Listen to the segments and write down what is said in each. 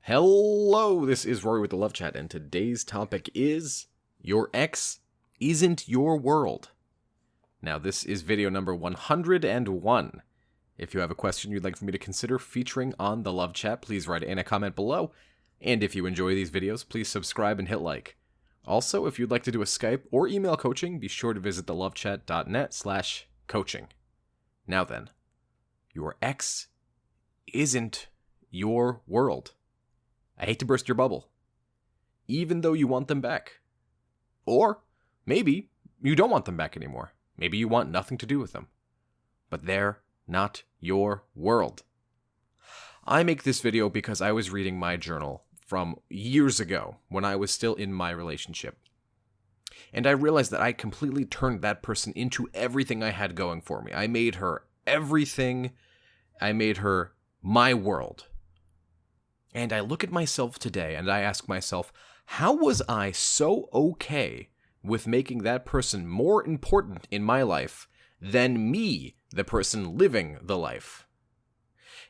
Hello, this is Rory with the Love Chat, and today's topic is your ex isn't your world. Now, this is video number 101. If you have a question you'd like for me to consider featuring on the Love Chat, please write it in a comment below. And if you enjoy these videos, please subscribe and hit like. Also, if you'd like to do a Skype or email coaching, be sure to visit thelovechat.net/coaching. Now then, your ex isn't your world. I hate to burst your bubble. Even though you want them back. Or maybe you don't want them back anymore. Maybe you want nothing to do with them. But they're not your world. I make this video because I was reading my journal from years ago when I was still in my relationship. And I realized that I completely turned that person into everything I had going for me. I made her everything. I made her my world. And I look at myself today and I ask myself, how was I so okay with making that person more important in my life than me, the person living the life?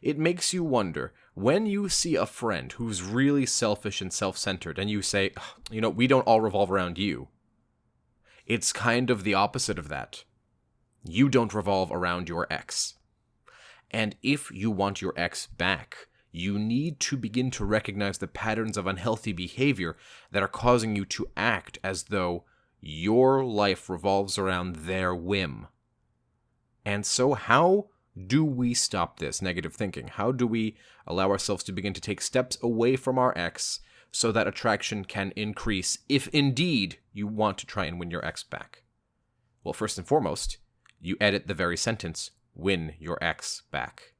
It makes you wonder, when you see a friend who's really selfish and self-centered and you say, we don't all revolve around you. It's kind of the opposite of that. You don't revolve around your ex. And if you want your ex back, you need to begin to recognize the patterns of unhealthy behavior that are causing you to act as though your life revolves around their whim. And so how do we stop this negative thinking? How do we allow ourselves to begin to take steps away from our ex so that attraction can increase if indeed you want to try and win your ex back? Well, first and foremost, you edit the very sentence, win your ex back.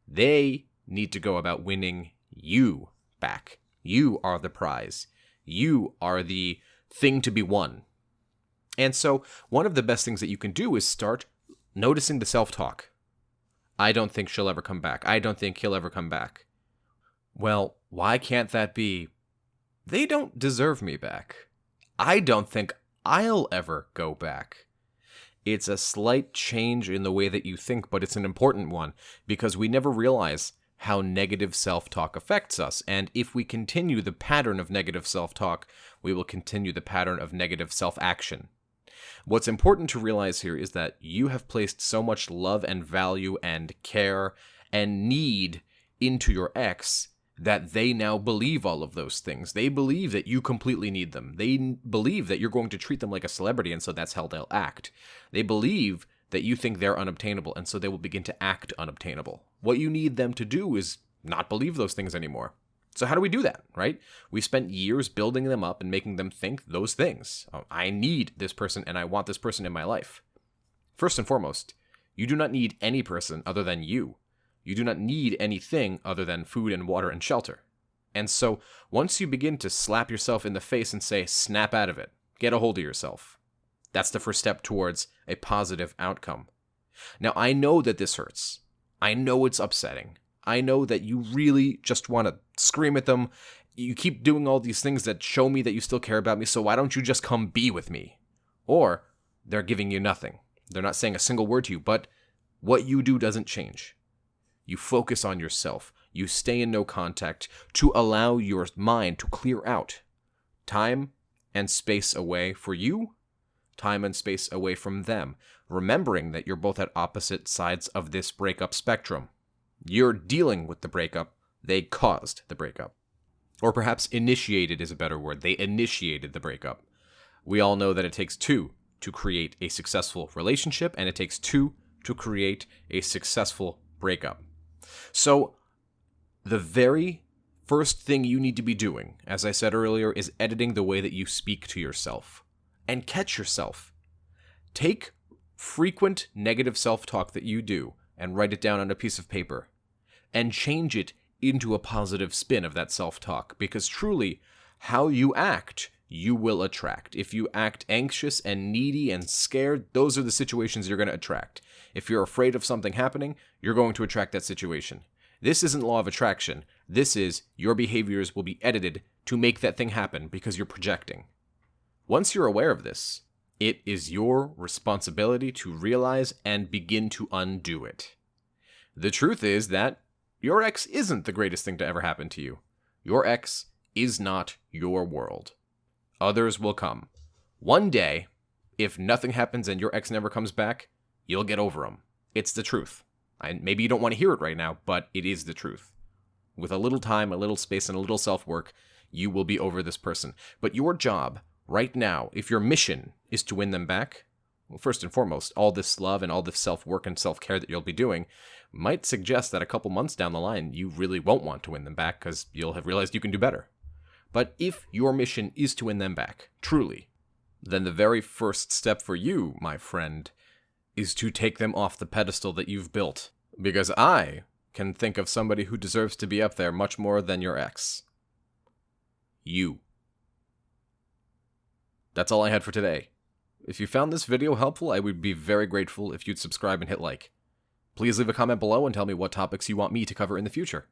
They need to go about winning you back. You are the prize. You are the thing to be won. And so one of the best things that you can do is start noticing the self-talk. I don't think she'll ever come back. I don't think he'll ever come back. Well, why can't that be? They don't deserve me back. I don't think I'll ever go back. It's a slight change in the way that you think, but it's an important one because we never realize how negative self-talk affects us. And if we continue the pattern of negative self-talk, we will continue the pattern of negative self-action. What's important to realize here is that you have placed so much love and value and care and need into your ex that they now believe all of those things. They believe that you completely need them. They believe that you're going to treat them like a celebrity, and so that's how they'll act. They believe that you think they're unobtainable, and so they will begin to act unobtainable. What you need them to do is not believe those things anymore. So how do we do that, right? We spent years building them up and making them think those things. Oh, I need this person and I want this person in my life. First and foremost, you do not need any person other than you. You do not need anything other than food and water and shelter. And so once you begin to slap yourself in the face and say, snap out of it, get a hold of yourself, that's the first step towards a positive outcome. Now, I know that this hurts. I know it's upsetting. I know that you really just want to scream at them. You keep doing all these things that show me that you still care about me, so why don't you just come be with me? Or they're giving you nothing. They're not saying a single word to you, but what you do doesn't change. You focus on yourself. You stay in no contact to allow your mind to clear out. Time and space away for you. Time and space away from them. Remembering that you're both at opposite sides of this breakup spectrum. You're dealing with the breakup. They caused the breakup. Or perhaps initiated is a better word. They initiated the breakup. We all know that it takes two to create a successful relationship, and it takes two to create a successful breakup. So, the very first thing you need to be doing, as I said earlier, is editing the way that you speak to yourself. And catch yourself. Take frequent negative self-talk that you do and write it down on a piece of paper and change it into a positive spin of that self-talk, because truly, how you act, you will attract. If you act anxious and needy and scared, those are the situations you're going to attract. If you're afraid of something happening, you're going to attract that situation. This isn't law of attraction. This is your behaviors will be edited to make that thing happen because you're projecting. Once you're aware of this, it is your responsibility to realize and begin to undo it. The truth is that your ex isn't the greatest thing to ever happen to you. Your ex is not your world. Others will come. One day, if nothing happens and your ex never comes back, you'll get over him. It's the truth. Maybe you don't want to hear it right now, but it is the truth. With a little time, a little space, and a little self-work, you will be over this person. But your job right now, if your mission is to win them back, well, first and foremost, all this love and all this self-work and self-care that you'll be doing might suggest that a couple months down the line, you really won't want to win them back because you'll have realized you can do better. But if your mission is to win them back, truly, then the very first step for you, my friend, is to take them off the pedestal that you've built. Because I can think of somebody who deserves to be up there much more than your ex. You. That's all I had for today. If you found this video helpful, I would be very grateful if you'd subscribe and hit like. Please leave a comment below and tell me what topics you want me to cover in the future.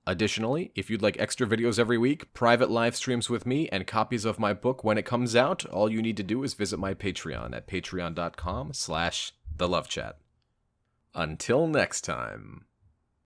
Additionally, if you'd like extra videos every week, private live streams with me, and copies of my book when it comes out, all you need to do is visit my Patreon at patreon.com/thelovechat. Until next time.